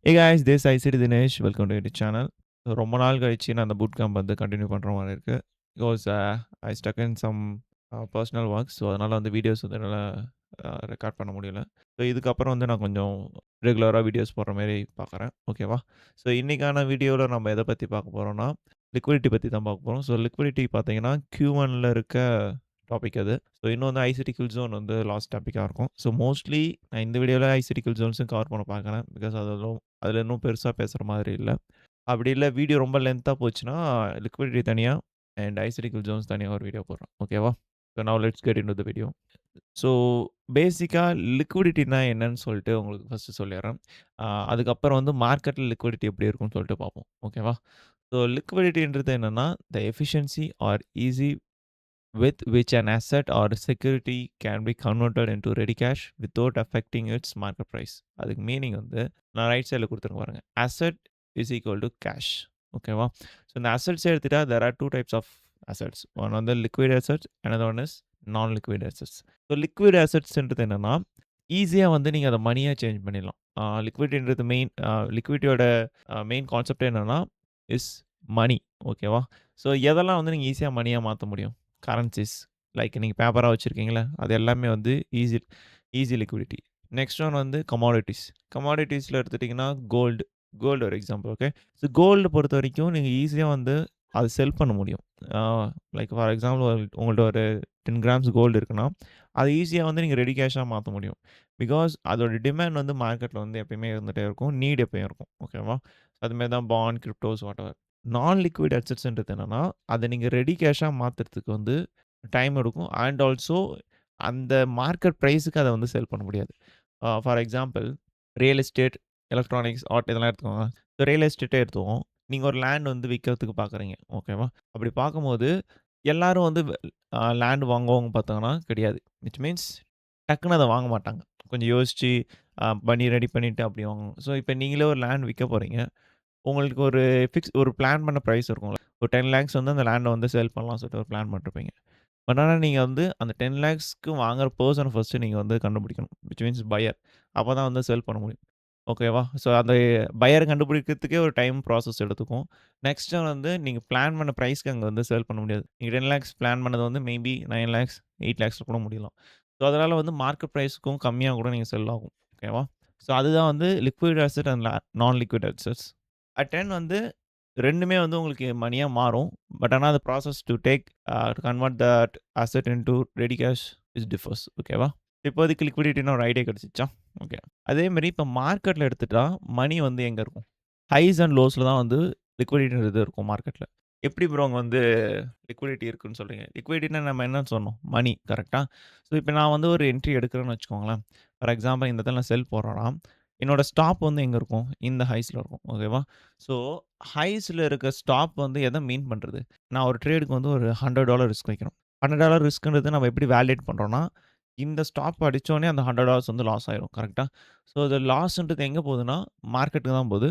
Hey guys, this is ICT Dinesh. Welcome to your channel. ரொம்ப நாள் கழிச்சு நான் அந்த பூட் கேம்ப் வந்து கன்டின்யூ பண்ற மாரி இருக்கு. Because I stuck in some personal works. So அதனால வந்து வீடியோஸ் வந்து என்னால ரெக்கார்ட் பண்ண முடியல. ஸோ இதுக்கப்புறம் வந்து நான் கொஞ்சம் ரெகுலரா வீடியோஸ் போடுற மாரி பார்க்குறேன். ஓகேவா? ஸோ இன்னைக்கான வீடியோல நம்ம எத பத்தி பார்க்க போறோம்னா, லிக்விடிட்டி பத்தி தான் பார்க்க போறோம். ஸோ லிக்விடிட்டி பார்த்தீங்கன்னா, Q1ல இருக்க டாபிக் அது. ஸோ இன்னும் வந்து ஐசிடி கில் ஜோன் வந்து லாஸ்ட் டாபிக்கா இருக்கும். ஸோ மோஸ்ட்லி நான் இந்த வீடியோல ஐசிடி கில் ஜோன்ஸும் கவர் பண்ண பார்க்குறேன். பிகாஸ் அதில இன்னும் பெருசா பேசுற மாதிரி இல்ல. அப்படி இல்ல வீடியோ ரொம்ப லென்த்தா போச்சுன்னா, லிக்விடிட்டி தனியா அண்ட் ஐசிடி கில் ஜோன்ஸ் தனியா ஒரு வீடியோ போடுறேன். ஓகேவா? So now let's get into the video. So பேசிக்கா லிக்விடிட்டினா என்னன்னு சொல்லிட்டு உங்களுக்கு ஃபர்ஸ்ட்டு சொல்லிர்றேன். அதுக்கப்புறம் வந்து மார்க்கெட்ல லிக்விடிட்டி எப்படி இருக்கும்னு சொல்லிட்டு பார்ப்போம். ஓகேவா? ஸோ லிக்விடிட்டின்றது என்னன்னா, the efficiency are easy with which an asset or security can be converted into ready cash without affecting its market price. அதுக்கு மீனிங் வந்து நான் ரைட் சைடில் கொடுத்துருங்க பாருங்க. asset is equal to cash. ஓகேவா? ஸோ இந்த அசட்ஸ் எடுத்துட்டா there are two types of assets. One வந்து liquid assets, another one is நான் லிக்விட் assets. ஸோ லிக்விட் assetsன்றது என்னன்னா ஈஸியாக வந்து நீங்கள் அதை மணியாக சேஞ்ச் பண்ணிடலாம். லிக்விடின்றது லிக்விடியோட மெயின் கான்செப்ட் என்னன்னா இஸ் மணி. ஓகேவா? ஸோ எதெல்லாம் வந்து நீங்கள் ஈஸியாக மணியாக மாற்ற முடியும்? கரன்சிஸ் லைக் நீங்கள் பேப்பராக வச்சுருக்கீங்களா அது எல்லாமே வந்து easy easy liquidity. Next one வந்து கமாடிட்டிஸில் எடுத்துட்டிங்கன்னா கோல்டு ஒரு எக்ஸாம்பிள். ஓகே, ஸோ கோல்டு பொறுத்த வரைக்கும் நீங்கள் ஈஸியாக வந்து அதை செல் பண்ண முடியும். லைக் ஃபார் எக்ஸாம்பிள் உங்கள்ட்ட ஒரு 10 கிராம்ஸ் கோல்டு இருக்குன்னா அதை ஈஸியாக வந்து நீங்கள் ரெடி கேஷாக மாற்ற முடியும். பிகாஸ் அதோட டிமாண்ட் வந்து மார்க்கெட்டில் வந்து எப்பயுமே இருந்துகிட்டே இருக்கும், நீட் எப்பயும் இருக்கும். ஓகேவா? அதுமாரி தான் பாண்ட், கிரிப்டோஸ், வாட் எவர். நான் லிக்விட் அசெட்ஸ்ன்றது என்னன்னா, அத நீங்க ரெடி கேஷா மாத்துறதுக்கு வந்து டைம் எடுக்கும். அண்ட் ஆல்சோ அந்த மார்க்கெட் பிரைஸ்க்கு அத வந்து செல் பண்ண முடியாது. For example real estate, electronics, art இதெல்லாம் எடுத்துக்கோங்க. ஸோ ரியல் எஸ்டேட்டே எடுத்துக்குவோம். நீங்க ஒரு லேண்ட் வந்து விக்கிறதுக்கு பார்க்குறீங்க. ஓகேவா? அப்படி பார்க்கும்போது எல்லாரும் வந்து லேண்ட் வாங்குவாங்க பார்த்தாங்கன்னா கிடையாது. விச் மீன்ஸ் டக்குனு அத வாங்க மாட்டாங்க. கொஞ்சம் யோசிச்சு பண்ணி ரெடி பண்ணிட்டு அப்படி வாங்குவாங்க. ஸோ இப்ப நீங்களே ஒரு லேண்ட் விக்க போறீங்க. உங்களுக்கு ஒரு பிளான் பண்ண பிரைஸ் இருக்கும்ல. ஒரு 10 லேக்ஸ் வந்து அந்த லேண்ட வந்து சேல் பண்ணலாம்னு சொல்லிட்டு ஒரு பிளான் பண்ணிருப்பீங்க. பட் ஆனா நீங்க வந்து அந்த 10 லேக்ஸ்க்கு வாங்குற பெர்சன ஃபர்ஸ்ட்டு நீங்க வந்து கண்டுபிடிக்கணும். Which means buyer. அப்பதான் வந்து சேல் பண்ண முடியும். ஓகேவா? ஸோ அந்த பையர கண்டுபிடிக்கிறதுக்கே ஒரு டைம் ப்ராசஸ் எடுத்துக்கும். நெக்ஸ்ட் வந்து நீங்க பிளான் பண்ண பிரைஸ்க்கு அங்க வந்து சேல் பண்ண முடியாது. நீங்க 10 லேக்ஸ் பிளான் பண்ணது வந்து மேபி 9 லேக்ஸ், 8 லேக்ஸ்ல கூட முடியலாம். ஸோ அதனால வந்து மார்க்கெட் பிரைஸ்க்கும் கம்மியா கூட நீங்க செல் ஆகும். ஓகேவா? ஸோ அதுதான் வந்து லிக்விட் அசெட் அண்ட் நான் லிக்விட் அசெட்ஸ். அட் 10 வந்து 2மே வந்து உங்களுக்கு மணியா மாறும். பட் ஆனா, the process to take to convert that asset into ready cash is differs. ஓகேவா? இப்போதைக்கு லிக்விடிட்டின்னு ஒரு ஐடியா கிடைச்சிச்சா? ஓகே. அதே மாரி இப்ப மார்க்கெட்ல எடுத்துட்டா, மணி வந்து எங்க இருக்கும்? ஹைஸ் அண்ட் லோஸ்ல தான் வந்து லிக்விடிட்டின்றது இருக்கும் மார்க்கெட்ல. எப்படி ப்ரோ அங்க வந்து லிக்விடிட்டி இருக்குன்னு சொல்றீங்க? லிக்விடிட்டினா நம்ம என்ன சொன்னோம்? மணி கரெக்ட்டா? ஸோ இப்ப நான் வந்து ஒரு என்ட்ரி எடுக்கிறேன்னு வச்சுக்கோங்களேன். ஃபார் எக்ஸாம்பிள் இந்த இடத்துல நான் செல் போடுறேன்னா, என்னோட ஸ்டாப் வந்து எங்க இருக்கும்? இந்த ஹைஸ்ல இருக்கும். ஓகேவா? ஸோ ஹைஸ்ல இருக்க ஸ்டாப் வந்து எத மீன் பண்றது? நான் ஒரு ட்ரேடுக்கு வந்து ஒரு $100 ரிஸ்க் வைக்கிறோம். $100 ரிஸ்க்ன்றது நம்ம எப்படி வேலிடேட் பண்றோம்னா, இந்த ஸ்டாப் அடிச்சோனே அந்த $100 வந்து லாஸ் ஆயிரும். கரெக்ட்டா? ஸோ அது லாஸ்ன்றது எங்க போகுதுன்னா, மார்க்கெட்டுக்கு தான் போகுது.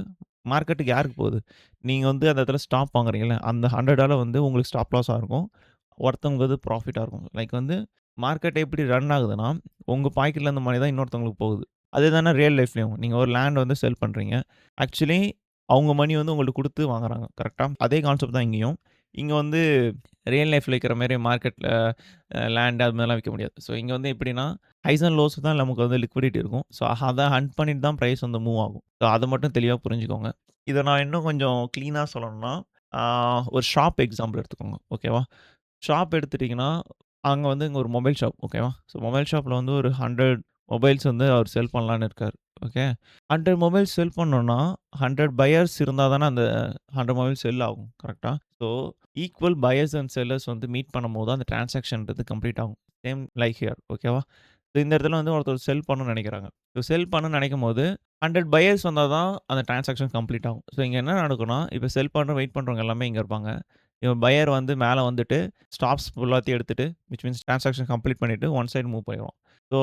மார்க்கெட்டுக்கு யாருக்கு போகுது? நீங்க வந்து அந்த இடத்துல ஸ்டாப் வாங்குறீங்கல்ல, அந்த $100 வந்து உங்களுக்கு ஸ்டாப் லாஸா இருக்கும். ஒருத்தவங்களுக்கு ப்ராஃபிட்டா இருக்கும். லைக் வந்து மார்க்கெட் எப்படி ரன் ஆகுதுன்னா, உங்க பாக்கெட்ல இருந்த மணி தான் இன்னொருத்தவங்களுக்கு போகுது. அதேதானே ரியல் லைஃப்லயும். நீங்க ஒரு லேண்ட் வந்து செல் பண்றீங்க. ஆக்சுவலி அவங்க மணி வந்து உங்கள்ட்ட குடுத்து வாங்குறாங்க. கரெக்ட்டா? அதே கான்செப்ட் தான் இங்கேயும். இங்க வந்து ரியல் லைஃப்ல விக்கிற மாரி மார்க்கெட்ல லேண்ட் அது மாரிலாம் விக்க முடியாது. ஸோ இங்க வந்து எப்படின்னா, ஹைஸ் அண்ட் லோஸ் தான் நமக்கு வந்து லிக்விடிட்டி இருக்கும். ஸோ அத ஹண்ட் பண்ணிட்டு தான் பிரைஸ் வந்து மூவ் ஆகும். ஸோ அத மட்டும் தெளிவா புரிஞ்சுக்கோங்க. இத நான் இன்னும் கொஞ்சம் கிளீனா சொல்லணும்னா, ஆ ஒரு ஷாப் எக்ஸாம்பிள் எடுத்துக்கோங்க. ஓகேவா? ஷாப் எடுத்துட்டீங்கன்னா, அங்க வந்து இங்க ஒரு மொபைல் ஷாப். ஓகேவா? ஸோ மொபைல் ஷாப்ல வந்து ஒரு 100 மொபைல்ஸ் வந்து அவர் செல் பண்ணலான்னு இருக்காரு. ஓகே. 100 மொபைல்ஸ் செல் பண்ணணும்னா, 100 பையர்ஸ் இருந்தா தானே அந்த 100 மொபைல் செல் ஆகும். கரெக்ட்டா? So equal buyers and sellers வந்து மீட் பண்ணும்போது அந்த டிரான்சாக்ஷன்றது கம்ப்ளீட் ஆகும். Same like here. ஓகேவா? ஸோ இந்த இடத்துல வந்து ஒருத்தர் செல் பண்ணணும்னு நெனைக்கிறாங்க. ஸோ செல் பண்ணணும்னு நெனைக்கும்போது 100 பையர்ஸ் வந்தா தான் அந்த டிரான்சாக்ஷன் கம்ப்ளீட் ஆகும். ஸோ இங்க என்ன நடக்கும்னா, இப்ப செல் பண்ற, வெயிட் பண்றவங்க எல்லாமே இங்க இருப்பாங்க. இவன் பையர் வந்து மேல வந்துட்டு ஸ்டாப்ஸ் ஃபுல்லாத்தையும் எடுத்துட்டு, விச் மீன்ஸ் டிரான்சாக்ஷன் கம்ப்ளீட் பண்ணிட்டு ஒன் சைடு மூவ் பண்ணிருவான். So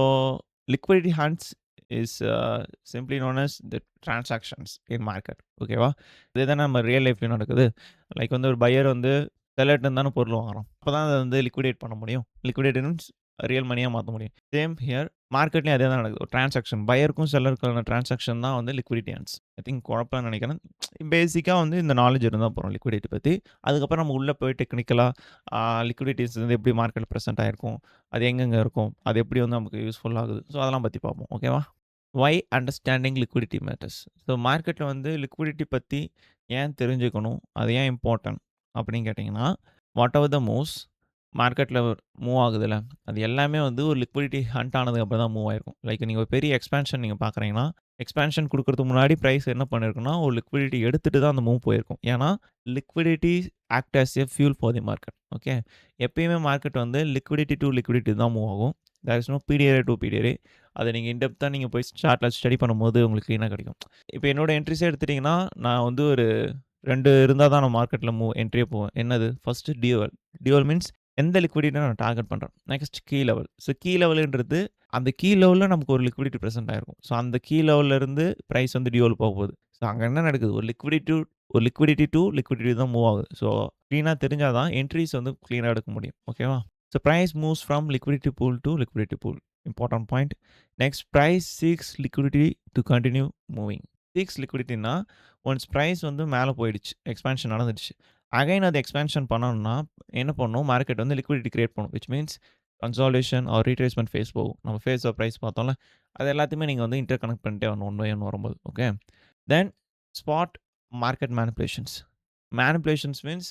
liquidity hunts is simply known as the transactions in market. ஓகேவா? இதே தான் நம்ம ரியல் லைஃப்லயும் நடக்குது. லைக் வந்து ஒரு பையர் வந்து செல்லர்ட்ட இருந்து தானே பொருள் வாங்குறோம். அப்பதான் அத வந்து லிக்விடேட் பண்ண முடியும். லிக்விடேட் மீன்ஸ் ரியல் மணியா மாத்த முடியும். சேம் ஹியர் மார்க்கெட்லயும் அதே தான் நடக்குது. ஒரு டிரான்சாக்ஷன் பையருக்கும் செல்லருக்கான டிரான்சாக்ஷன் தான் வந்து லிக்விடிட்டி ஹண்ட்ஸ். ஐ திங்க் குழப்பம்னு நெனைக்கிறேன். பேசிக்கா வந்து இந்த நாலேட்ஜ் இருந்தா போதும் லிக்விடிட்டி பத்தி. அதுக்கப்புறம் நம்ம உள்ள போய் டெக்னிக்கலா லிக்விடிட்டீஸ் வந்து எப்படி மார்க்கெட்ல பிரசன்ட் ஆயிருக்கும்? அது எங்கெங்க இருக்கும்? அது எப்படி வந்து நமக்கு யூஸ்ஃபுல் ஆகுது? ஸோ அதெல்லாம் பத்தி பார்ப்போம். ஓகேவா? வை அண்டர்ஸ்டாண்டிங் லிக்விடிட்டி மேட்டர்ஸ். ஸோ மார்க்கெட்ல வந்து லிக்விடிட்டி பத்தி ஏன் தெரிஞ்சுக்கணும்? அது ஏன் இம்பார்ட்டன்ட்? அப்படின்னு கேட்டீங்கன்னா, வாட் எவர் த மூவ்ஸ் மார்க்கெட்ல மூவ் ஆகுதுல்ல, அது எல்லாமே வந்து ஒரு லிக்விடிட்டி ஹண்ட் ஆனதுக்கு அப்புறம் தான் மூவ் ஆயிருக்கும். லைக் நீங்க ஒரு பெரிய எக்ஸ்பான்ஷன் நீங்க பார்க்குறீங்கன்னா, எக்ஸ்பான்ஷன் குடுக்கறதுக்கு முன்னாடி பிரைஸ் என்ன பண்ணியிருக்குன்னா, ஒரு லிக்விடிட்டி எடுத்துட்டு தான் அந்த மூவ் போயிருக்கும். ஏன்னா, liquidity act as a fuel for the market. Okay. எப்பயுமே மார்க்கெட் வந்து லிக்விடிட்டி டூ லிக்விடிட்டி தான் மூவ் ஆகும். There is no PDRA to PDRA. அத நீங்க இன் டெப்த்தா நீங்க போய் சார்ட்ல ஸ்டடி பண்ணும்போது உங்களுக்கு கிளீனா கிடைக்கும். இப்ப என்னோட என்ட்ரிஸே எடுத்துட்டீங்கன்னா, நான் வந்து ஒரு 2 இருந்தா தான் நான் மார்க்கெட்ல என்ட்ரியே போவேன். என்னது? First dual. டியூவல் மீன்ஸ் எந்த லிக்விடிட்டிய நான் டார்கெட் பண்றேன். Next key level. So key லெவல்ன்றது அந்த கீ லெவல்ல நமக்கு ஒரு லிக்விடிட்டி பிரசென்ட் ஆயிருக்கும். ஸோ அந்த கீ லெவல்ல இருந்து பிரைஸ் வந்து டியூவல் போகுது. ஸோ அங்க என்ன நடக்குது? ஒரு லிக்விடிட்டி டூ லிக்விடிட்டி தான் மூவ் ஆகுது. ஸோ கிளீனா தெரிஞ்சா தான் என்ட்ரீஸ் வந்து கிளீனா எடுக்க முடியும். ஓகேவா? So price moves from liquidity pool to liquidity pool. Important point. Next price seeks liquidity to continue moving. Seeks லிக்விடிட்டின்னா ஒன்ஸ் பிரைஸ் வந்து மேல போயிடுச்சு. எக்ஸ்பான்ஷன் நடந்துடுச்சு. அகைன் அது எக்ஸ்பான்ஷன் பண்ணணும்னா என்ன பண்ணும்? மார்க்கெட் வந்து லிக்விடிட்டி கிரியேட் பண்ணும். Which means consolidation or retracement phase போகும். நம்ம ஃபேஸ் ஆஃப் பிரைஸ் பார்த்தோம்ல, அது எல்லாத்தையுமே நீங்க வந்து இன்டர் கனெக்ட் பண்ணிட்டே வரணும் ஒன் பை ஒன் வரும்போது. Okay. Then spot market manipulations. Manipulations means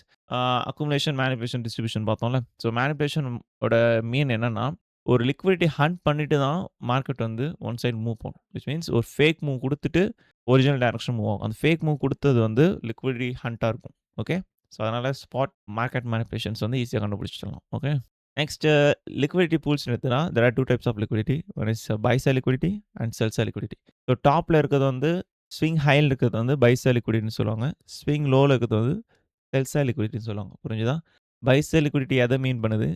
accumulation, manipulation, distribution பார்த்தோம்ல. ஸோ மேனிபுலேஷன் ஓட மீன் என்னன்னா, ஒரு லிக்விடிட்டி ஹண்ட் பண்ணிட்டு தான் மார்க்கெட் வந்து ஒன் சைடு மூவ் பண்ணும். விச் மீன்ஸ் ஒரு ஃபேக் மூவ் குடுத்துட்டு ஒரிஜினல் டைரக்ஷன் மூவ் ஆகும். அந்த ஃபேக் மூவ் குடுத்தது வந்து லிக்விடிட்டி ஹண்டா இருக்கும். ஓகே. ஸோ அதனால ஸ்பாட் மார்க்கெட் மேனிபுலேஷன்ஸ் வந்து ஈஸியா கண்டுபிடிச்சிடலாம். ஓகே. நெக்ஸ்ட் லிக்விடிட்டி பூல்ஸ்ன்னு எடுத்தா there are 2 types of liquidity. One is buy side liquidity and sell side liquidity. So டாப்ல இருக்கிறது வந்து ஸ்விங் ஹைல இருக்கிறது வந்து பை சைட் லிக்விடிட்டின்னு சொல்லுவாங்க. ஸ்விங் லோல இருக்கிறது வந்து செல் சைட் லிக்விடிட்டின்னு சொல்லுவாங்க. புரிஞ்சுதா? பை சைட் லிக்விடிட்டி எத மீன் பண்ணுது?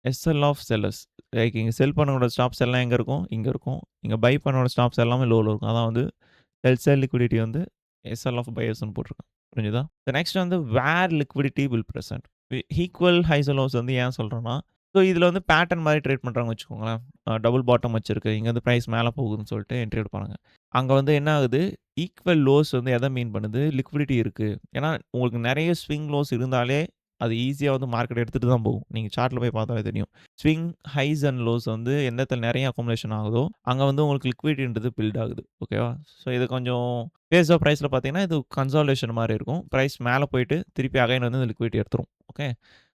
SL of sellers. லைக் இங்க செல் பண்ணவங்களோட ஸ்டாப்ஸ் எல்லாம் எங்க இருக்கும்? இங்க இருக்கும். இங்க பை பண்ணவங்களோட ஸ்டாப்ஸ் எல்லாமே லோல இருக்கும். அதான் வந்து செல் சைட் லிக்விடிட்டி வந்து எஸ்எல் ஆஃப் பையர்ஸ்ன்னு போட்டிருக்கேன். புரிஞ்சுதா? நெக்ஸ்ட் வந்து where liquidity will present. Equal highs and lows வந்து ஏன் சொல்றேன்னா, ஸோ இதில வந்து பேட்டர்ன் மாரி ட்ரேட் பண்றாங்கன்னு வச்சுக்கோங்களேன். டபுள் பாட்டம் வச்சிருக்கு. இங்க வந்து பிரைஸ் மேல போகுதுன்னு சொல்லிட்டு என்ட்ரி எடுப்பாங்க. அங்க வந்து என்ன ஆகுது? ஈக்குவல் லோஸ் வந்து எத மீன் பண்ணுது? லிக்விடிட்டி இருக்கு. ஏன்னா உங்களுக்கு நெறைய ஸ்விங் லோஸ் இருந்தாலே அது ஈஸியா வந்து மார்க்கெட் எடுத்துட்டு தான் போகும். நீங்க சார்ட்ல போய் பார்த்தாலே தெரியும். ஸ்விங் ஹைஸ் அண்ட் லோஸ் வந்து எந்த இடத்துல நெறைய அக்குமுலேஷன் ஆகுதோ, அங்க வந்து உங்களுக்கு லிக்விடிட்டின்றது பில்ட் ஆகுது. ஓகேவா? ஸோ இது கொஞ்சம் பேஸ் ஆஃப் பிரைஸ்ல பார்த்தீங்கன்னா, இது கன்சாலிடேஷன் மாரி இருக்கும். பிரைஸ் மேல போயிட்டு திருப்பி அகைன் வந்து லிக்விடிட்டி எடுத்துரும். ஓகே.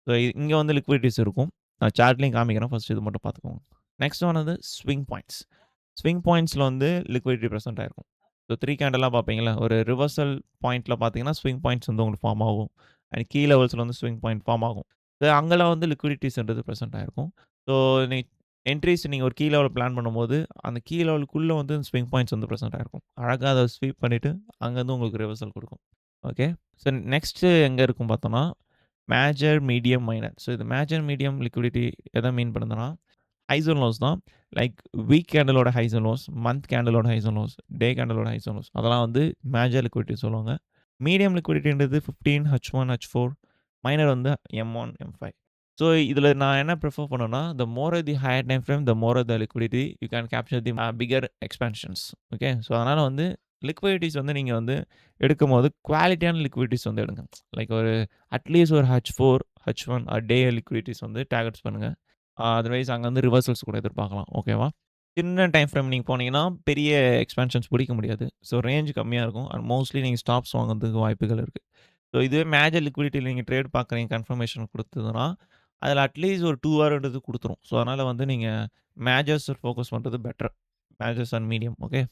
ஸோ இங்க வந்து லிக்விடிட்டீஸ் இருக்கும். நான் சார்ட்லயும் காமிக்கிறேன். ஃபர்ஸ்ட் இது மட்டும் பார்த்துக்கோங்க. நெக்ஸ்ட் ஒன் வந்து ஸ்விங் பாயிண்ட்ஸ். ஸ்விங் பாயிண்ட்ஸ்ல வந்து லிக்விடிட்டி பிரசென்ட் ஆயிருக்கும். ஸோ 3 கேண்டலா பார்ப்பீங்கள்ல, ஒரு ரிவர்சல் பாயிண்ட்ல பார்த்தீங்கன்னா, ஸ்விங் பாயிண்ட்ஸ் வந்து உங்களுக்கு ஃபார்ம் ஆகும். அண்ட் கீ லெவல்ஸ்ல வந்து ஸ்விங் பாயிண்ட் ஃபார்ம் ஆகும். ஸோ அங்கலாம் வந்து லிக்விடிட்டீஸ்ன்றது பிரசென்ட் ஆயிருக்கும். ஸோ நீ என்ட்ரீஸ் நீங்க ஒரு கீ லெவல் பிளான் பண்ணும்போது, அந்த கீ லெவலுக்குள்ள வந்து ஸ்விங் பாயிண்ட்ஸ் வந்து பிரசென்ட் ஆயிருக்கும். அழகா அத ஸ்வீப் பண்ணிட்டு, அங்கருந்து உங்களுக்கு ரிவர்சல் குடுக்கும். ஓகே. ஸோ நெக்ஸ்ட் எங்க இருக்கும் பார்த்தோம்னா, மேஜர், மீடியம், மைனர். ஸோ இது மேஜர், மீடியம் லிக்விடிட்டி எத மீன் பண்ணுதுன்னா, ஹைஸ் அண்ட் லோஸ் தான். லைக் வீக் கேண்டலோட ஹைஸ் அண்ட் லோஸ், மந்த் கேண்டலோட ஹைஸ் அண்ட் லோஸ், டே கேண்டலோட ஹைஸ் அண்ட் லோஸ். அதெல்லாம் வந்து மேஜர் லிக்விடிட்டி சொல்லுவாங்க. மீடியம் லிக்விடிட்டின்றது 15, H1, H4. மைனர் வந்து M1, M5. ஸோ இதில நான் என்ன பிரிஃபர் பண்ணுவேன்னா, the more the higher time frame, the more the liquidity you can capture the bigger expansions. Okay. So அதனால வந்து லிக்விடிட்டீஸ் வந்து நீங்க வந்து எடுக்கும்போது குவாலிட்டியான லிக்விடிட்டீஸ் வந்து எடுங்க. லைக் ஒரு அட்லீஸ்ட் ஒரு H4, H1 டே லிக்விடிட்டீஸ் வந்து டார்கெட்ஸ் பண்ணுங்க. அதர்வைஸ் அங்க வந்து ரிவர்சல்ஸ் கூட எதிர்பார்க்கலாம். ஓகேவா? சின்ன டைம் ஃப்ரேம் நீங்க போனீங்கன்னா, பெரிய எக்ஸ்பான்ஷன்ஸ் பிடிக்க முடியாது. ஸோ ரேஞ்ச் கம்மியா இருக்கும். அண்ட் மோஸ்ட்லி நீங்க ஸ்டாப்ஸ் வாங்குறதுக்கு வாய்ப்புகள் இருக்கு. ஸோ இதுவே மேஜர் லிக்விடிட்டில நீங்க ட்ரேட் பார்க்குறீங்க கன்ஃபர்மேஷன் குடுத்ததுன்னா, அதில அட்லீஸ்ட் ஒரு 2 ஹார்ன்றது குடுத்துரும். ஸோ அதனால வந்து நீங்க மேஜர்ஸ் ஃபோக்கஸ் பண்றது better. Majors and medium. Okay.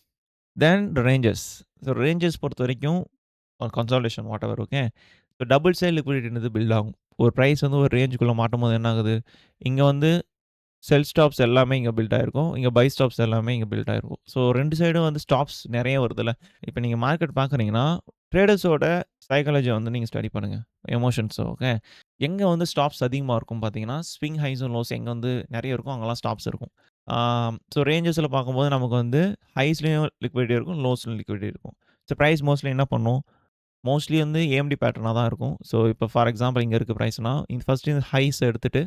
Then ranges. So ranges பொறுத்தவரைக்கும் consolidation whatever. Okay. So double side லிக்விடிட்டின்றது பில்ட் ஆகும். ஒரு பிரைஸ் வந்து ஒரு ரேஞ்சுக்குள்ள மாட்டும்போது என்ன ஆகுது? இங்க வந்து செல் ஸ்டாப்ஸ் எல்லாமே இங்க பில்ட் ஆயிருக்கும். இங்க பை ஸ்டாப்ஸ் எல்லாமே இங்க பில்ட் ஆயிருக்கும். ஸோ 2 சைடும் வந்து ஸ்டாப்ஸ் நெறைய வருதுல்ல. இப்ப நீங்க மார்க்கெட் பார்க்குறீங்கன்னா, ட்ரேடர்ஸோட சைக்காலஜிய வந்து நீங்க ஸ்டடி பண்ணுங்க. Emotions okay. எங்க வந்து ஸ்டாப்ஸ் அதிகமா இருக்கும் பார்த்தீங்கன்னா, ஸ்விங் ஹைஸ் அண்ட் லோஸ் எங்க வந்து நெறைய இருக்கோ, அங்கலாம் ஸ்டாப்ஸ் இருக்கும். ஸோ ரேஞ்சஸ்ல பார்க்கும்போது நமக்கு வந்து ஹைஸ்லயும் லிக்விடிட்டி இருக்கும், லோஸ்லயும் லிக்விடிட்டி இருக்கும். ஸோ பிரைஸ் மோஸ்ட்லி என்ன பண்ணும்? மோஸ்ட்லி வந்து ஏஎம்டி பேட்டர்னா தான் இருக்கும். ஸோ இப்போ ஃபார் எக்ஸாம்பிள் இங்க இருக்க பிரைஸ்னா, ஃபர்ஸ்ட்டு இந்த ஹைஸ் எடுத்துட்டு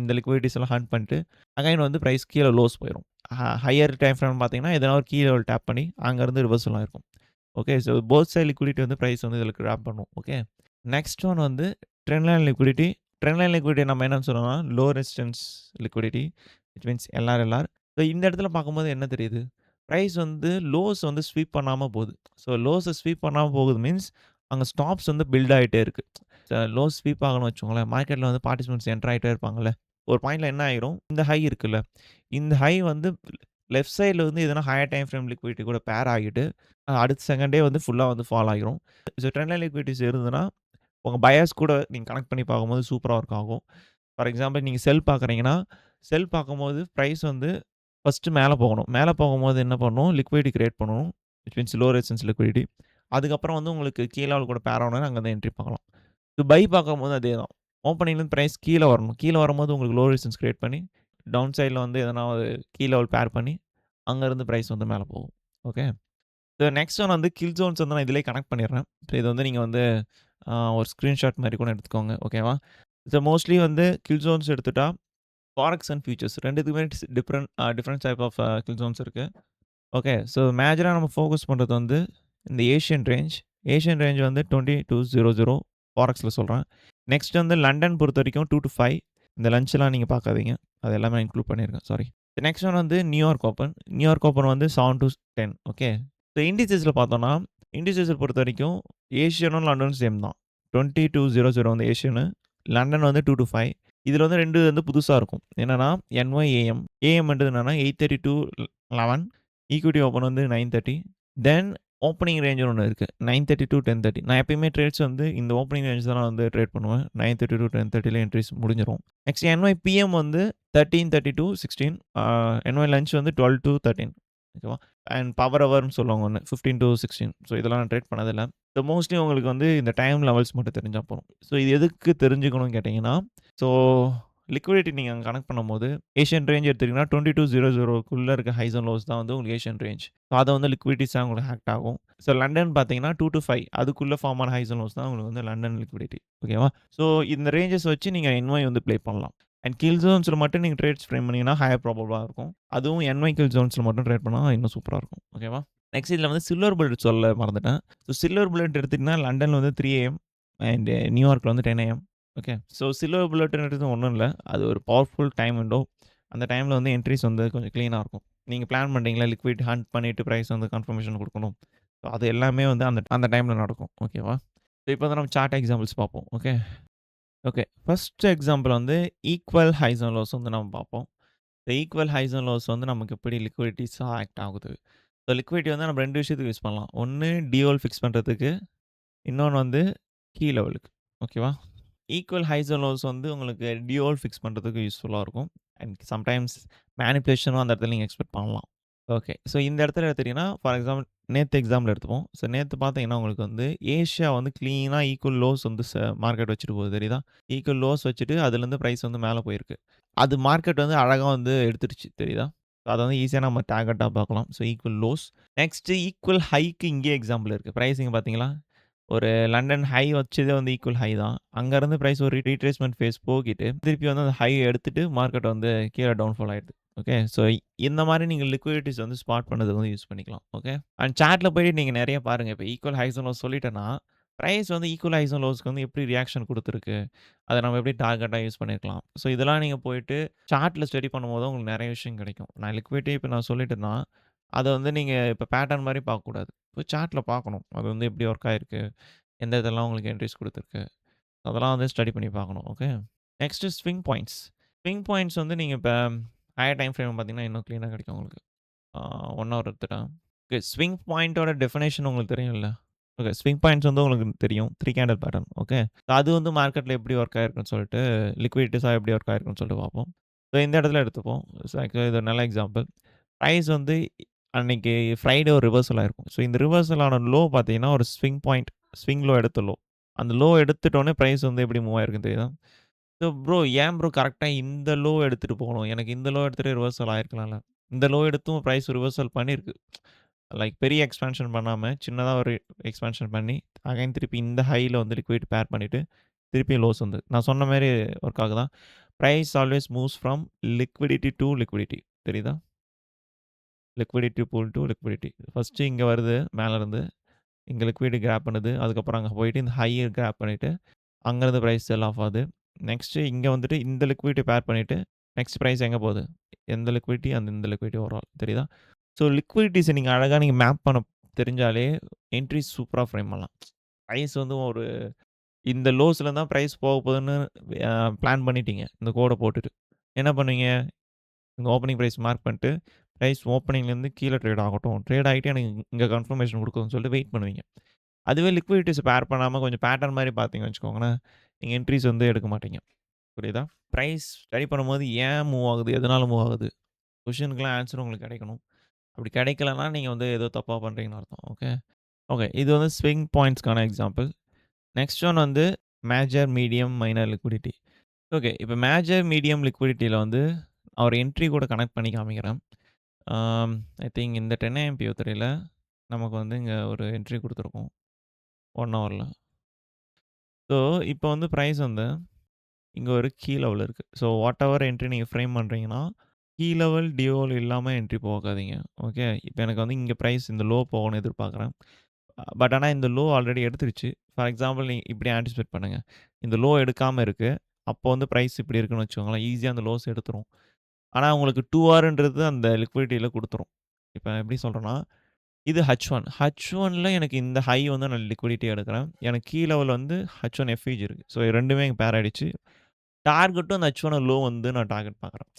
இந்த லிக்விடிட்டீஸ் எல்லாம் ஹண்ட் பண்ணிட்டு, அகைன் வந்து பிரைஸ் கீழ லோஸ் போயிரும். ஹையர் டைம் ஃப்ரேம் பார்த்தீங்கன்னா, எதனா ஒரு கீ லெவல் டேப் பண்ணி அங்கருந்து ரிவர்சல் ஆயிருக்கும். Okay. So both side liquidity வந்து பிரைஸ் வந்து இதில கிராப் பண்ணும். ஓகே. நெக்ஸ்ட் ஒன் வந்து trend line liquidity. Trend line liquidity நம்ம என்னன்னு சொல்றோம்னா, low resistance liquidity which means LR. So இந்த இடத்துல பார்க்கும்போது என்ன தெரியுது? பிரைஸ் வந்து லோஸ் வந்து ஸ்வீப் பண்ணாம போகுது. ஸோ லோஸ ஸ்வீப் பண்ணாம போகுது மீன்ஸ் அங்க ஸ்டாப்ஸ் வந்து பில்ட் ஆயிட்டே இருக்கு. லோஸ் ஸ்வீப் ஆகணும்னு வச்சுக்கோங்களேன், மார்க்கெட்ல வந்து பார்ட்டிசிபென்ட்ஸ் என்டர் ஆயிட்டே இருப்பாங்கல்ல. ஒரு பாயிண்ட்ல என்ன ஆயிரும், இந்த ஹை இருக்குல்ல, இந்த ஹை வந்து லெஃப்ட் சைட்ல வந்து எதனா ஹையர் டைம் ஃப்ரேம் லிக்விடிட்டி கூட பேர் ஆகிட்டு, அடுத்த செகண்டே வந்து ஃபுல்லா வந்து ஃபால் ஆகிரும். ஸோ ட்ரெண்ட் லைன் லிக்விடிட்டிஸ் இருந்ததுன்னா, உங்க பயாஸ் கூட நீங்க கனெக்ட் பண்ணி பார்க்கும்போது சூப்பரா ஒர்க் ஆகும். ஃபார் எக்ஸாம்பிள் நீங்க செல் பார்க்குறீங்கன்னா, செல் பார்க்கும்போது பிரைஸ் வந்து ஃபர்ஸ்ட்டு மேல போகணும். மேல போகும்போது என்ன பண்ணணும், லிக்விடிட்டி கிரியேட் பண்ணணும். Which means low resistance liquidity. அதுக்கப்புறம் வந்து உங்களுக்கு கீழ கூட பேர் ஆனோனே அங்க தான் என்ட்ரி பார்க்கலாம். பை பார்க்கும்போது அதே தான். ஓப்பனிங்லேருந்து பிரைஸ் கீழ வரணும். கீழ வரும்போது உங்களுக்கு லோ ரெசிஸ்டன்ஸ் கிரியேட் பண்ணி, டவுன் சைட்ல வந்து எதனா ஒரு கீ லெவல் பேர் பண்ணி, அங்கருந்து பிரைஸ் வந்து மேல போகும். ஓகே. நெக்ஸ்ட் ஒன் வந்து கில் ஜோன்ஸ் வந்து நான் இதிலேயே கனெக்ட் பண்ணிடுறேன். இது வந்து நீங்க வந்து ஒரு ஸ்கிரீன்ஷாட் மாரி கூட எடுத்துக்கோங்க. ஓகேவா? மோஸ்ட்லி வந்து கில் ஜோன்ஸ் எடுத்துட்டா, ஃபாரெக்ஸ் அண்ட் ஃபியூச்சர்ஸ் 2த்துக்குமே different type of kill zones okay. ஓகே. மேஜரா நம்ம ஃபோக்கஸ் பண்றது வந்து இந்த ஏசியன் ரேஞ்ச். ஏசியன் ரேஞ்ச் வந்து 2200 ஃபாரெக்ஸ்ல சொல்றேன். நெக்ஸ்ட் வந்து லண்டன் பொறுத்தவரைக்கும் 2-5. இந்த லஞ்ச்லாம் நீங்க பார்க்காதீங்க. அது எல்லாமே இன்க்ளூட் பண்ணியிருக்கேன். சாரி. நெக்ஸ்ட் ஒன் வந்து நியூயார்க் ஓப்பன். நியூயார்க் ஓப்பன் வந்து 7-10. ஓகே. இண்டிசஸ்ல பார்த்தோம்னா, இண்டிசஸ பொறுத்தவரைக்கும் ஏசியனும் லண்டனும் சேம் தான். 2200 வந்து ஏசியனு. லண்டன் வந்து 2-5. இதில வந்து 2 வந்து புதுசா இருக்கும். என்னன்னா, என்ஒய் ஏஎம்ன்றது என்னன்னா 8:30 to 11. ஈக்விட்டி ஓப்பன் வந்து 9:30. தென் ஓப்பனிங் ரேஞ்சுன்னு ஒண்ணு இருக்கு. 9:30 to 10:30. நான் எப்பயுமே ட்ரேட்ஸ் வந்து இந்த ஓப்பனிங் ரேஞ்ச் தான் நான் வந்து ட்ரேட் பண்ணுவேன். 9:30 to 10:30ல என்ட்ரீஸ் முடிஞ்சிரும். நெக்ஸ்ட் என்ஒய் பிஎம் வந்து 13:30 to 16. என்ஒய் லஞ்ச் வந்து 12 to 13. ஓகேவா? அண்ட் பவர் ஹவர்ன்னு சொல்லுவாங்க ஒண்ணு. 15 to 16. இதெல்லாம் நான் ட்ரேட் பண்ணதில்ல. மோஸ்ட்லி உங்களுக்கு வந்து இந்த டைம் லெவல்ஸ் மட்டும் தெரிஞ்சா போதும். இது எதுக்கு தெரிஞ்சுக்கணும்னு கேட்டீங்கன்னா, ஸோ லிக்விடிட்டி நீங்க அங்க கனெக்ட் பண்ணும்போது, ஏசியன் ரேஞ்ச் எடுத்தீங்கன்னா 2200க்குள்ள இருக்க ஹைஸ் அண்ட் லோஸ் தான் வந்து உங்களுக்கு ஏசியன் ரேஞ்ச். அத வந்து லிக்விடிட்டிஸா உங்களுக்கு ஆக்ட் ஆகும். லண்டன் பார்த்தீங்கன்னா 2-5 அதுக்குள்ள ஃபார்ம் ஆன ஹைஸ் அண்ட் லோஸ் தான் உங்களுக்கு வந்து லண்டன் லிக்விடிட்டி. ஓகேவா? இந்த ரேஞ்சஸ் வச்சு நீங்க என்ஒய் வந்து ப்ளே பண்ணலாம். அண்ட் கில் ஜோன்ஸ்ல மட்டும் நீங்க ட்ரேட்ஸ் ஃப்ரேம் பண்ணீங்கன்னா ஹையர் ப்ராபபிளா இருக்கும். அதுவும் என்ஒய் கில் ஜோன்ஸ்ல மட்டும் ட்ரேட் பண்ணா இன்னும் சூப்பரா இருக்கும். ஓகேவா? நெக்ஸ்ட் இதுல வந்து சில்வர் புல்லட் சொல்ல மறந்துட்டேன். சில்வர் புல்லட் எடுத்தீங்கன்னா லண்டன்ல வந்து 3 AM அண்ட் நியூயார்க்ல வந்து 10 AM. ஓகே. சில்வர் புல்லட்ன்றது ஒண்ணும் இல்ல. அது ஒரு பவர்ஃபுல் டைம் விண்டோ. அந்த டைம்ல வந்து என்ட்ரீஸ் வந்து கொஞ்சம் கிளீனா இருக்கும். நீங்க பிளான் பண்றீங்களா, லிக்விட் ஹண்ட் பண்ணிட்டு பிரைஸ் வந்து கன்ஃபர்மேஷன் குடுக்கணும். அது எல்லாமே வந்து அந்த அந்த டைம்ல நடக்கும். ஓகேவா? இப்போ வந்து நம்ம சார்ட் எக்ஸாம்பிள்ஸ் பார்ப்போம். ஓகே. ஓகே. ஃபர்ஸ்ட் எக்ஸாம்பிள் வந்து ஈக்குவல் ஹைஸ் அண்ட் லோஸ் வந்து நம்ம பார்ப்போம். இந்த ஈக்குவல் ஹைஸ் அண்ட் லோஸ் வந்து நமக்கு எப்படி லிக்விடிட்டிஸா ஆக்ட் ஆகுது. லிக்விடிட்டி வந்து நம்ம 2 விஷயத்துக்கு யூஸ் பண்ணலாம். ஒண்ணு டிஓஎல் ஃபிக்ஸ் பண்றதுக்கு, இன்னொன்னு வந்து கீ லெவலுக்கு. ஓகேவா? ஈக்குவல் ஹைஸ் அண்ட் லோஸ் வந்து உங்களுக்கு டிஓஎல் ஃபிக்ஸ் பண்றதுக்கு யூஸ்ஃபுல்லா இருக்கும். அண்ட் சம்டைம்ஸ் மேனிபுலேஷனும் அந்த இடத்துல நீங்க எக்ஸ்பெக்ட் பண்ணலாம். ஓகே. இந்த இடத்துல எடுத்துட்டீங்கன்னா, ஃபார் எக்ஸாம்பிள் நேத்து எக்ஸாம்பிள் எடுத்துப்போம். நேத்து பார்த்தீங்கன்னா, உங்களுக்கு வந்து ஏஷியா வந்து கிளீனா ஈக்குவல் லோஸ் வந்து மார்க்கெட் வச்சுட்டு போகுது தெரியுதா? ஈக்குவல் லோஸ் வச்சுட்டு அதுலேருந்து பிரைஸ் வந்து மேல போயிருக்கு. அது மார்க்கெட் வந்து அழகா வந்து எடுத்துருச்சு தெரியுதா? அத வந்து ஈஸியா நம்ம டார்கெட்டா பார்க்கலாம். Equal lows. நெக்ஸ்ட் ஈக்குவல் ஹைக்கு இங்கேயே எக்ஸாம்பிள் இருக்கு. பிரைசிங் பார்த்தீங்களா? ஒரு லண்டன் ஹை வச்சதே வந்து ஈக்குவல் ஹை தான். அங்கருந்து பிரைஸ் ஒரு ரீட்ரேஸ்மென்ட் ஃபேஸ் போகிட்டு, திருப்பி வந்து அந்த ஹை எடுத்துட்டு மார்க்கெட் வந்து கீழ டவுன்ஃபால் ஆயிடுது. ஓகே. இந்த மாரி நீங்க லிக்விடிட்டீஸ் வந்து ஸ்பாட் பண்ணதுக்கு வந்து யூஸ் பண்ணிக்கலாம். ஓகே. அண்ட் சார்ட்ல போயிட்டு நீங்க நெறைய பாருங்க. இப்ப ஈக்குவல் ஹைஸ் அண்ட் லோஸ் சொல்லிட்டேன்னா, பிரைஸ் வந்து ஈக்குவல் ஹைஸ் அண்ட் லோஸ்க்கு வந்து எப்படி ரியாக்ஷன் குடுத்துருக்கு? அத நம்ம எப்படி டார்கெட்டா யூஸ் பண்ணியிருக்கலாம். இதெல்லாம் நீங்க போயிட்டு சார்ட்ல ஸ்டடி பண்ணும்போது உங்களுக்கு நெறைய விஷயம் கிடைக்கும். நான் லிக்விடிட்டி இப்ப நான் சொல்லிட்டேன்னா, அத வந்து நீங்க இப்ப பேட்டர்ன் மாரி பார்க்கக்கூடாது. போய் சார்ட்ல பார்க்கணும். அது வந்து எப்படி ஒர்க் ஆயிருக்கு? எந்த இதெல்லாம் உங்களுக்கு என்ட்ரீஸ் குடுத்துருக்கு. அதெல்லாம் வந்து ஸ்டடி பண்ணி பார்க்கணும். Okay. Next swing points. Swing points வந்து நீங்க இப்ப ஹையர் டைம் ஃப்ரேம் பார்த்தீங்கன்னா, இன்னும் கிளீனா கிடைக்கும் உங்களுக்கு. 1 ஹவர் எடுத்துட்டா. ஓகே. ஸ்விங் பாயிண்ட்டோட டெஃபினிஷன் உங்களுக்கு தெரியும்ல? ஓகே. ஸ்விங் பாயிண்ட்ஸ் வந்து உங்களுக்கு தெரியும். 3 கேண்டில் பேட்டர்ன். ஓகே. அது வந்து மார்க்கெட்ல எப்படி ஒர்க் ஆயிருக்குன்னு சொல்லிட்டு, லிக்விடிட்டீஸா எப்படி ஒர்க் ஆயிருக்குன்னு சொல்லிட்டு பார்ப்போம். இந்த இடத்துல எடுத்துப்போம். ஆக்சுவலா இது ஒரு நல்ல எக்ஸாம்பிள். பிரைஸ் வந்து அன்னைக்கு ஃப்ரைடே ஒரு ரிவர்சல் ஆயிருக்கும். இந்த ரிவர்சல் ஆன லோ பார்த்தீங்கன்னா, ஒரு ஸ்விங் பாயிண்ட் ஸ்விங் லோ எடுத்த லோ. அந்த லோ எடுத்துட்டோனே பிரைஸ் வந்து எப்படி மூவ் ஆயிருக்குன்னு தெரியுதா? ப்ரோ ஏன் ப்ரோ கரெக்ட்டா இந்த லோ எடுத்துட்டு போணும்? எனக்கு இந்த லோ எடுத்துட்டு ரிவர்சல் ஆயிருக்கலாம்ல. இந்த லோ எடுத்தும் பிரைஸ் ரிவர்சல் பண்ணியிருக்கு. லைக் பெரிய எக்ஸ்பான்ஷன் பண்ணாம, சின்னதா ஒரு எக்ஸ்பான்ஷன் பண்ணி, அகைன் திருப்பி இந்த ஹைல வந்து லிக்விட் பேர் பண்ணிட்டு, திருப்பி லோஸ் வந்து நான் சொன்ன மாரி ஒர்க் ஆகுதா? Price always moves from liquidity to liquidity தெரியுதா? Liquidity pool to liquidity. First இங்க வருது மேலருந்து. இங்க லிக்விடிட்டி கிராப் பண்ணுது. அதுக்கப்புறம் அங்க போயிட்டு இந்த ஹைய கிராப் பண்ணிட்டு, அங்கருந்து பிரைஸ் செல் ஆஃப் ஆகுது. நெக்ஸ்ட்டு இங்க வந்துட்டு இந்த லிக்விடிட்டி பேர் பண்ணிட்டு, நெக்ஸ்ட் பிரைஸ் எங்க போகுது? எந்த லிக்விடிட்டி அந்த இந்த லிக்விடிட்டி ஓவரால் தெரியுதா? ஸோ லிக்விடிட்டீஸ நீங்க அழகா நீங்க மேப் பண்ண தெரிஞ்சாலே என்ட்ரிஸ் சூப்பரா ஃப்ரேம் பண்ணலாம். பிரைஸ் வந்து ஒரு இந்த லோஸ்ல தான் பிரைஸ் போக போகுதுன்னு அ பிளான் பண்ணிட்டீங்க. இந்த கோட போட்டுட்டு. என்ன பண்ணுவீங்க? இந்த ஓப்பனிங் பிரைஸ் மார்க் பண்ணிட்டு, பிரைஸ் ஓப்பனிங்லேருந்து கீழ ட்ரேட் ஆகட்டும். ட்ரேட் ஆகிட்டு எனக்கு இங்க கன்ஃபர்மேஷன் குடுக்குதுன்னு சொல்லிட்டு வெயிட் பண்ணுவீங்க. அதுவே லிக்விடிட்டீஸ் பேர் பண்ணாம கொஞ்சம் பேட்டர்ன் மாரி பார்த்தீங்கன்னு வச்சுக்கோங்களேன், நீங்க என்ட்ரீஸ் வந்து எடுக்க மாட்டீங்க. புரியுதா? பிரைஸ் ஸ்டடி பண்ணும்போது ஏன் மூவ் ஆகுது? எதனால மூவ் ஆகுது? கொஸ்டினுக்குலாம் ஆன்ஸர் உங்களுக்கு கிடைக்கணும். அப்படி கிடைக்கலன்னா, நீங்க வந்து ஏதோ தப்பா பண்றீங்கன்னு அர்த்தம். ஓகே. ஓகே. இது வந்து ஸ்விங் பாயிண்ட்ஸ்க்கான எக்ஸாம்பிள். நெக்ஸ்ட் ஒன் வந்து major, medium, minor liquidity. Okay. இப்ப மேஜர், மீடியம் லிக்விடிட்டில வந்து ஒரு என்ட்ரி கூட கனெக்ட் பண்ணி காமிக்கிறேன். ஆம் ஐ திங்க் இந்த 10 AM PO3ல நமக்கு வந்து இங்க ஒரு என்ட்ரி குடுத்துருக்கும். 1 ஹவர்ல. ஸோ, இப்போ வந்து பிரைஸ் வந்து இங்க ஒரு கீ லெவல் இருக்கு. ஸோ, வாட் எவர் என்ட்ரி நீங்க ஃப்ரேம் பண்றீங்கன்னா, கீ லெவல், டியோ லெவல் இல்லாம என்ட்ரி போகாதீங்க. ஓகே. இப்ப எனக்கு வந்து இங்க பிரைஸ் இந்த லோ போகணும்னு எதிர்பார்க்குறேன். பட் ஆனா இந்த லோ ஆல்ரெடி எடுத்துருச்சு. ஃபார் எக்ஸாம்பிள் நீங்க இப்படி ஆன்டிசிபேட் பண்ணுங்க. இந்த லோ எடுக்காம இருக்கு. அப்போ வந்து பிரைஸ் இப்படி இருக்குன்னு வச்சுக்கோங்களேன். ஈஸியா அந்த லோஸ் எடுத்துரும். ஆனா உங்களுக்கு 2 ஹார்ன்றது அந்த லிக்விடிட்டில குடுத்துரும். இப்ப எப்படி சொல்றேன்னா, இது H1. H1ல எனக்கு இந்த ஹை வந்து நான் லிக்விடிட்டி எடுக்கிறேன். எனக்கு கீ லெவல் வந்து H1 FVG இருக்கு. ஸோ 2மே இங்க பேர் ஆயிடுச்சு. டார்கெட்டும் அந்த H1 லோ வந்து நான் டார்கெட் பார்க்குறேன்.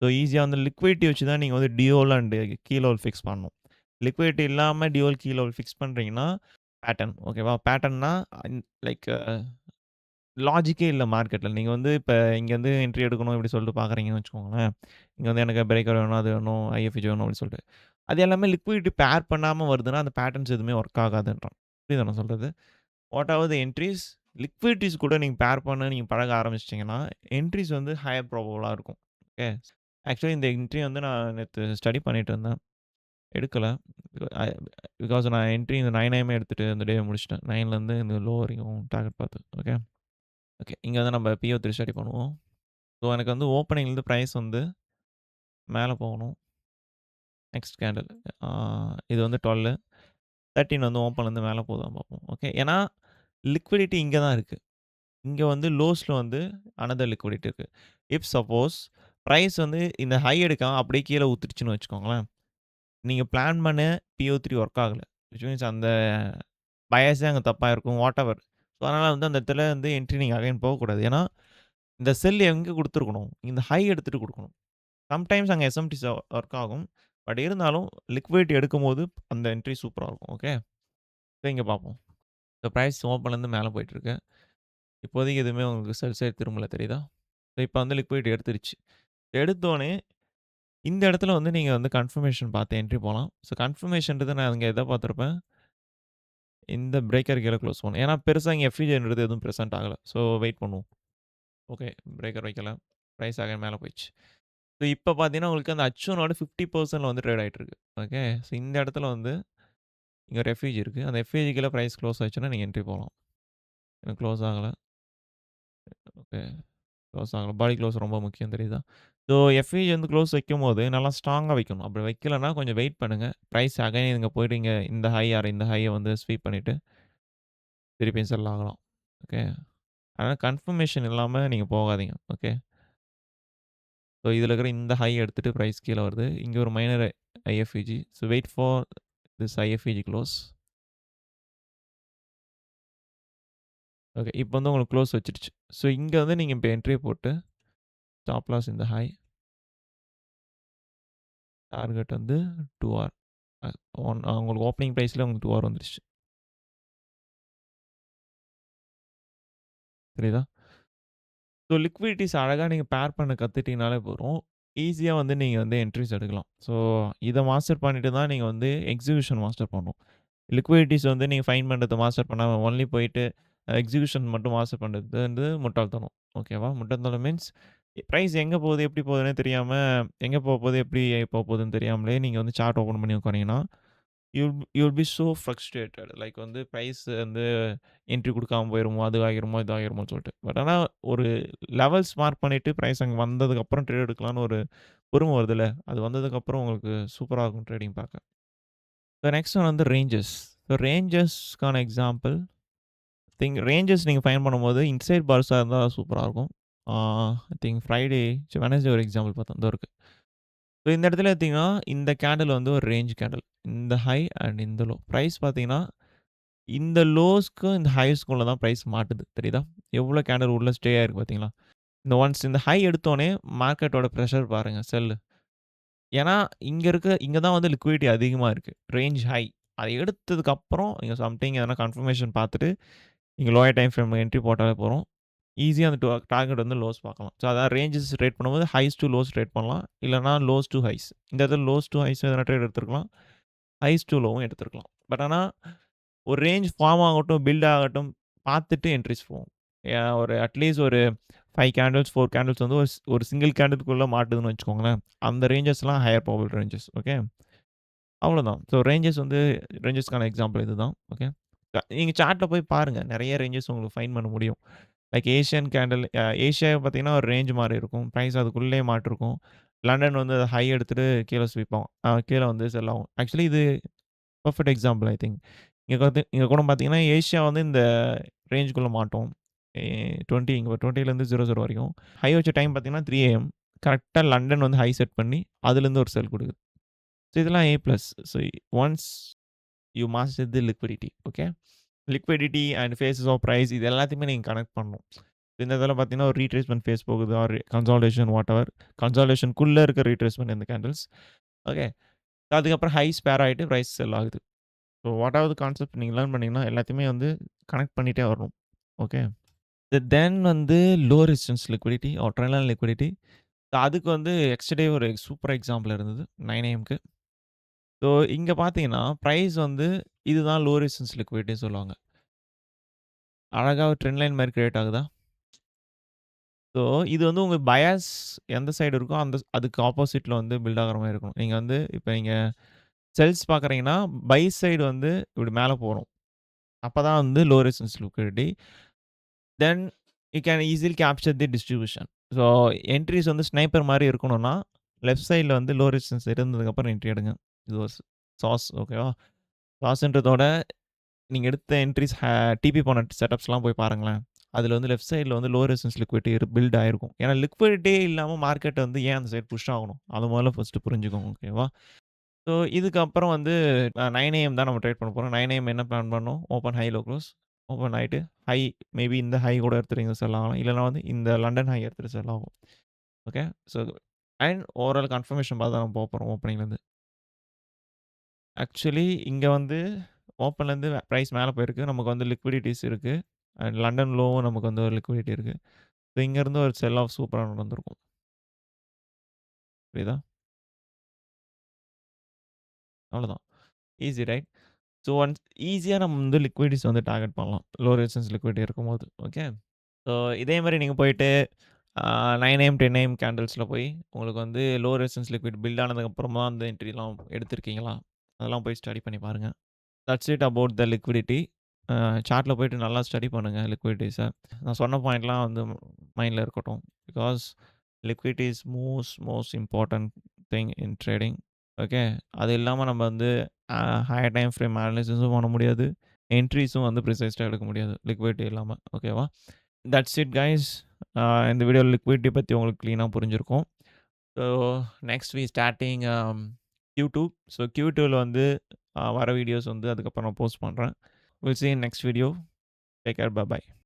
ஸோ ஈஸியா வந்து லிக்விடிட்டி வச்சு தான் நீங்க வந்து டியோல் அண்ட் கீ லெவல் ஃபிக்ஸ் பண்ணணும். லிக்விடிட்டி இல்லாம டியோல், கீ லெவல் ஃபிக்ஸ் பண்றீங்கன்னா, பேட்டர்ன் ஓகேவா? பேட்டர்ன்னா லைக் லாஜிக்கே இல்ல மார்க்கெட்ல. நீங்க வந்து இப்ப இங்கேருந்து என்ட்ரி எடுக்கணும் இப்படி சொல்லிட்டு பார்க்குறீங்கன்னு வச்சுக்கோங்களேன். இங்க வந்து எனக்கு பிரேக்கர் வேணும், அது வேணும், ஐஎஃப்ஜி வேணும் அப்படின்னு சொல்லிட்டு. அது எல்லாமே லிக்விடிட்டி பேர் பண்ணாம வருதுன்னா, அந்த பேட்டர்ன்ஸ் எதுவுமே ஒர்க் ஆகாதுன்றான். புரியுதா நான் சொல்றது? வாட் ஆர் த என்ட்ரீஸ் லிக்விடிட்டீஸ் கூட நீங்க பேர் பண்ண நீங்க பழக ஆரம்பிச்சுட்டீங்கன்னா, என்ட்ரீஸ் வந்து ஹையர் ப்ராபபிளா இருக்கும். ஓகே. ஆக்சுவலி இந்த என்ட்ரி வந்து நான் நேத்து ஸ்டடி பண்ணிட்டு இருந்தேன். எடுக்கல. ஐ பிகாஸ் நான் என்ட்ரி இந்த 9 AM எடுத்துட்டு இந்த டேவ முடிச்சுட்டேன். 9லேருந்து இந்த லோ வரைக்கும் டார்கெட் பார்த்து. ஓகே. ஓகே. இங்க வந்து நம்ம PO3 ஸ்டடி பண்ணுவோம். ஸோ எனக்கு வந்து ஓப்பனிங்லேருந்து பிரைஸ் வந்து மேல போகணும். Next candle. ஆ இது வந்து 12 13 வந்து ஓப்பன்லேருந்து மேல போகுதான்னு பார்ப்போம். ஓகே. ஏன்னா லிக்விடிட்டி இங்க தான் இருக்கு. இங்க வந்து லோஸ்ல வந்து அனதர் லிக்விடிட்டி இருக்கு. இஃப் சப்போஸ் பிரைஸ் வந்து இந்த ஹை எடுக்காம அப்படியே கீழ ஊத்துருச்சுன்னு வச்சுக்கோங்களேன். நீங்க பிளான் பண்ண PO3 ஒர்க் ஆகல. விச் மீன்ஸ் அந்த பயாஸே அங்க தப்பா இருக்கும். வாட்டெவர். ஸோ அதனால வந்து அந்த இடத்துல வந்து என்ட்ரி நீங்க அகைன் போகக்கூடாது. ஏன்னா இந்த செல் எங்க குடுத்துருக்கணும்? இந்த ஹை எடுத்துட்டு குடுக்கணும். சம்டைம்ஸ் அங்க எஸ்எம்டிஸ் ஒர்க் ஆகும். பட் இருந்தாலும் லிக்விடிட்டி எடுக்கும்போது அந்த என்ட்ரி சூப்பரா இருக்கும். ஓகே. இப்ப இங்க பார்ப்போம். இந்த பிரைஸ் ஓப்பன்லேருந்து மேல போயிட்டுருக்கு. இப்போதைக்கு எதுவுமே உங்களுக்கு செல் சைடு திரும்பல தெரியுதா? இப்ப வந்து லிக்விடிட்டி எடுத்துருச்சு. எடுத்தோனே இந்த இடத்துல வந்து நீங்க வந்து கன்ஃபர்மேஷன் பார்த்து என்ட்ரி போலாம். ஸோ கன்ஃபர்மேஷன்றது நான் இங்க எத பார்த்திருப்பேன்? இந்த பிரேக்கர் கீழ க்ளோஸ் பண்ணணும். ஏன்னா பெருசா இங்க எஃப்இஜேன்றது எதுவும் பிரசன்ட் ஆகல. ஸோ வெயிட் பண்ணுவோம். ஓகே. பிரேக்கர் வைக்கல. பிரைஸ் அகைன் மேல போயிடுச்சு. ஸோ இப்ப பார்த்தீங்கன்னா, உங்களுக்கு அந்த H1ஓட 50% வந்து ட்ரேட் ஆயிட்டு இருக்கு. ஓகே. ஸோ இந்த இடத்துல வந்து இங்க ஒரு எஃப்இஜி இருக்கு. அந்த எஃப்இஜி கீழ பிரைஸ் க்ளோஸ் ஆச்சுன்னா நீங்க என்ட்ரி போலாம். இன்னும் க்ளோஸ் ஆகல. ஓகே. க்ளோஸ் ஆகல. பாடி க்ளோஸ் ரொம்ப முக்கியம் தெரியுதா? ஸோ எஃப்இஜி வந்து க்ளோஸ் வைக்கும்போது நல்லா ஸ்ட்ராங்கா வைக்கணும். அப்படி வைக்கலன்னா கொஞ்சம் வெயிட் பண்ணுங்க. பிரைஸ் அகைன் இங்க போயிட்டு இங்க இந்த ஹை ஆர் இந்த ஹைய வந்து ஸ்வீப் பண்ணிட்டு திருப்பியும் செல் ஆகலாம். ஓகே. ஆனா கன்ஃபர்மேஷன் இல்லாம நீங்க போகாதீங்க. ஓகே. ஸோ இதில இருக்கிற இந்த ஹை எடுத்துட்டு பிரைஸ் கீழ வருது. இங்க ஒரு minor IFEG. So wait for this IFEG close. Okay. இப்போ வந்து உங்களுக்கு க்ளோஸ் வச்சுருச்சு. ஸோ இங்க வந்து நீங்க இப்ப என்ட்ரி போட்டு ஸ்டாப் லாஸ் இந்த ஹை. டார்கெட் வந்து 2 ஆர். அ உங்களுக்கு ஓப்பனிங் பிரைஸ்ல உங்களுக்கு 2 ஆர் வந்துருச்சு. புரியுதா? ஸோ லிக்விடிட்டீஸ் அழகா நீங்க பேர் பண்ண கத்துட்டீங்கனாலே போதும். ஈஸியா வந்து நீங்க வந்து என்ட்ரீஸ் எடுக்கலாம். ஸோ இத மாஸ்டர் பண்ணிட்டு தான் நீங்க வந்து எக்ஸிகியூஷன் மாஸ்டர் பண்ணணும். லிக்விடிட்டீஸ் வந்து நீங்க ஃபைண்ட் பண்றத மாஸ்டர் பண்ணாம ஒன்லி போயிட்டு எக்ஸிகியூஷன் மட்டும் மாஸ்டர் பண்றது வந்து முட்டாள்தனம். ஓகேவா? முட்டாள்தனம் மீன்ஸ் பிரைஸ் எங்க போகுது, எப்படி போகுதுன்னே தெரியாம, எங்க போப்போது, எப்படி போப்போதுன்னு தெரியாமலே நீங்க வந்து சார்ட் ஓப்பன் பண்ணி உட்காரீங்கன்னா, you will be so frustrated. Like வந்து பிரைஸ் வந்து என்ட்ரி குடுக்காம போயிருமோ, அது ஆகிருமோ, இது ஆகிருமோன்னு சொல்லிட்டு. பட் ஆனா ஒரு லெவல்ஸ் மார்க் பண்ணிட்டு பிரைஸ் அங்க வந்ததுக்கப்புறம் ட்ரேட் எடுக்கலான்னு ஒரு பொறும வருதுல்ல. அது வந்ததுக்கப்புறம் உங்களுக்கு சூப்பரா இருக்கும் ட்ரேடிங் பார்க்க. நெக்ஸ்ட் ஒன் வந்து ரேஞ்சஸ். ரேஞ்சஸ்க்கான எக்ஸாம்பிள் ரேஞ்சஸ் நீங்க ஃபைண்ட் பண்ணும்போது இன்சைட் பார்ஸா இருந்தா சூப்பரா இருக்கும். ஆ ஐ திங்க் வெட்னஸ்டே ஒரு எக்ஸாம்பிள் பார்த்தோம். இதோ இருக்கு. ஸோ இந்த இடத்துல பார்த்தீங்கன்னா, இந்த கேண்டில் வந்து ஒரு ரேஞ்ச் கேண்டில். இந்த ஹை அண்ட் இந்த லோ. பிரைஸ் பார்த்தீங்கன்னா, இந்த லோஸ்க்கும், இந்த ஹைஸ்க்குள்ள தான் பிரைஸ் மாட்டுது. தெரியுதா? எவ்வளோ கேண்டில் உள்ள ஸ்டே ஆயிருக்கு பார்த்தீங்களா? ஒன்ஸ் இந்த ஹை எடுத்தோனே மார்க்கெட்டோட பிரஷர் பாருங்க செல். ஏன்னா, இங்க தான் வந்து லிக்விடிட்டி அதிகமா இருக்கு. Range high. அத எடுத்ததுக்கு அப்புறம் நீங்க சம்திங் எதனா கன்ஃபர்மேஷன் பார்த்துட்டு, நீங்க லோயர் டைம் ஃப்ரேம் என்ட்ரி போட்டாலே போதும். ஈஸியா அந்த டார்கெட் வந்து லோஸ் பார்க்கலாம். ஸோ அதான் ரேஞ்சஸ் ட்ரேட் பண்ணும்போது ஹைஸ் டூ லோஸ் ட்ரேட் பண்ணலாம். இல்லன்னா லோஸ் டூ ஹைஸ். இந்த இடத்துல லோஸ் டூ ஹைஸ் எதனா ட்ரேட் எடுத்துருக்கலாம். ஹைஸ் டூ லோவும் எடுத்துருக்கலாம். பட் ஆனா, ஒரு ரேஞ்ச் ஃபார்ம் ஆகட்டும், பில்ட் ஆகட்டும் பார்த்துட்டு என்ட்ரீஸ் போகும். ஒரு அட்லீஸ்ட் ஒரு 5 கேண்டில்ஸ், 4 கேண்டில்ஸ் வந்து ஒரு சிங்கிள் கேண்டில்க்குள்ள மாட்டுதுன்னு வச்சுக்கோங்களேன். அந்த ரேஞ்சஸ்லாம் ஹையர் ப்ராபபிள் ரேஞ்சஸ். ஓகே. அவ்வளோதான். ஸோ ரேஞ்சஸ்க்கான எக்ஸாம்பிள் இதுதான். ஓகே. நீங்க சார்ட்ல போய் பாருங்க. நெறைய ரேஞ்சஸ் உங்களுக்கு ஃபைண்ட் பண்ண முடியும். லைக் ஏஷியன் கேண்டில் ஏஷியாவ பார்த்தீங்கன்னா, ஒரு ரேஞ்ச் மாரி இருக்கும். பிரைஸ் அதுக்குள்ளேயே மாட்டிருக்கும். லண்டன் வந்து ஹை எடுத்துட்டு கீழ ஸ்வீப் ஆகும். கீழ வந்து செல் ஆகும். ஆக்சுவலி இது பெர்ஃபெக்ட் எக்ஸாம்பிள் ஐ திங்க். இங்க கூட பார்த்தீங்கன்னா, ஏஷியா வந்து இந்த ரேஞ்சுக்குள்ள மாட்டும். எ 20 இங்க 20லேருந்து 00 வரைக்கும். ஹை வச்ச டைம் பார்த்தீங்கன்னா, 3 ஏஎம். கரெக்ட்டா லண்டன் வந்து ஹை செட் பண்ணி, அதுலேருந்து ஒரு செல் குடுக்குது. ஸோ இதெல்லாம் A plus. So once you master the liquidity. Okay. Liquidity and phases of price இது எல்லாத்தையுமே நீங்க கனெக்ட் பண்ணணும். இந்த இதில பார்த்தீங்கன்னா, ஒரு ரீட்ரேஸ்மென்ட் ஃபேஸ் போகுது ஆர் கன்சாலிடேஷன் வாட்டெவர். கன்சாலிடேஷனுக்குள்ள இருக்க ரீட்ரேஸ்மென்ட் இந்த கேண்டில்ஸ். ஓகே. அதுக்கப்புறம் ஹைஸ் பேர் ஆயிட்டு பிரைஸ் செல் ஆகுது. ஸோ வாட் கான்செப்ட் நீங்க லேர்ன் பண்ணீங்கன்னா, எல்லாத்தையுமே வந்து கனெக்ட் பண்ணிட்டே வரணும். ஓகே. தென் வந்து low resistance liquidity or trend line liquidity. அதுக்கு வந்து எஸ்டர்டே ஒரு சூப்பர் எக்ஸாம்பிள் இருந்தது. 9 ஏஎம்க்கு. ஸோ இங்க பார்த்தீங்கன்னா, பிரைஸ் வந்து இதுதான் லோ ரெசிஸ்டன்ஸ் லிக்விடிட்டின்னு சொல்லுவாங்க. அழகா ஒரு ட்ரெண்ட் லைன் மாரி கிரியேட் ஆகுதா? ஸோ இது வந்து உங்க பயாஸ் எந்த சைடு இருக்கோ, அதுக்கு ஆப்போசிட்ல வந்து பில்ட் ஆகுற மாரி இருக்கணும். நீங்க வந்து இப்ப நீங்க செல்ஸ் பார்க்குறீங்கன்னா, பை சைடு வந்து இப்டி மேல போணும். அப்பதான் வந்து low resistance liquidity. Then you can easily capture the distribution. So entries வந்து ஸ்னைப்பர் மாரி இருக்கணும்னா, லெஃப்ட் சைட்ல வந்து லோ ரெசிஸ்டன்ஸ் இருந்ததுக்கப்புறம் என்ட்ரி எடுங்க. இது ஒரு சாஸ் ஓகேவா? சாஸ்ன்றதோட நீங்க எடுத்த என்ட்ரீஸ் டிபி போன செட்டப்ஸ்லாம் போய் பாருங்களேன். அதில வந்து லெஃப்ட் சைட்ல வந்து லோ ரெசிஸ்டன்ஸ் லிக்விடிட்டி பில்ட் ஆயிருக்கும். ஏன்னா லிக்விடிட்டியே இல்லாம மார்க்கெட் வந்து ஏன் அந்த சைடு புஷ் ஆகணும்? அத முதல்ல ஃபர்ஸ்ட்டு புரிஞ்சுக்கோங்க. ஓகேவா? ஸோ இதுக்கப்புறம் வந்து 9 ஏஎம் தான் நம்ம ட்ரேட் பண்ண போறோம். 9 ஏஎம் என்ன பிளான் பண்ணோம்? Open high, low close. Open ஆயிட்டு ஹை மேபி இந்த ஹை கூட எடுத்துட்டு இங்க செல் ஆகலாம். இல்லன்னா வந்து இந்த லண்டன் ஹை எடுத்துட்டு செல் ஆகும். Okay. So and overall confirmation பார்த்து தான் நம்ம போப்போறோம் ஓப்பனிங்லேருந்து. ஆக்சுவலி இங்க வந்து ஓப்பன்லேருந்து பிரைஸ் மேல போயிருக்கு. நமக்கு வந்து லிக்விடிட்டீஸ் இருக்கு. அண்ட் லண்டன் லோவும் நமக்கு வந்து ஒரு லிக்விடிட்டி இருக்கு. ஸோ இங்கேருந்து ஒரு செல் ஆஃப் சூப்பரா நடந்திருக்கும். புரியுதா? அவ்வளோதான். Easy right? ஸோ ஒன்ஸ் ஈஸியா நம்ம வந்து லிக்விடிட்டிஸ் வந்து டார்கெட் பண்ணலாம். லோ ரெசிஸ்டன்ஸ் லிக்விடிட்டி இருக்கும்போது. ஓகே. ஸோ இதே மாரி நீங்க போயிட்டு 9 ஏஎம், 10 ஏஎம் கேண்டில்ஸ்ல போய் உங்களுக்கு வந்து லோ ரெசிஸ்டன்ஸ் லிக்விட் பில்ட் ஆனதுக்கு அப்புறமா அந்த என்ட்ரிலாம் எடுத்திருக்கீங்களா? அதெல்லாம் போய் ஸ்டடி பண்ணி பாருங்க. That's it about the liquidity. சார்ட்ல போயிட்டு நல்லா ஸ்டடி பண்ணுங்க லிக்விடிட்டீஸ. நான் சொன்ன பாயிண்ட்லாம் வந்து மைண்ட்ல இருக்கட்டும். Because liquidity is most important thing in trading. Okay. அது இல்லாம நம்ம வந்து ஹையர் டைம் ஃப்ரேம் அனாலிசிஸும் பண்ண முடியாது. என்ட்ரீஸும் வந்து ப்ரிசைஸ்டா எடுக்க முடியாது. லிக்விடிட்டி இல்லாம. ஓகேவா? That's it guys. இந்த வீடியோல லிக்விடிட்டி பத்தி உங்களுக்கு கிளீனா புரிஞ்சிருக்கும். So next starting Q2. ஸோ Q2ல வந்து வர வீடியோஸ் வந்து அதுக்கப்புறம் நான் போஸ்ட் பண்றேன். Will see in next video. Take care. By.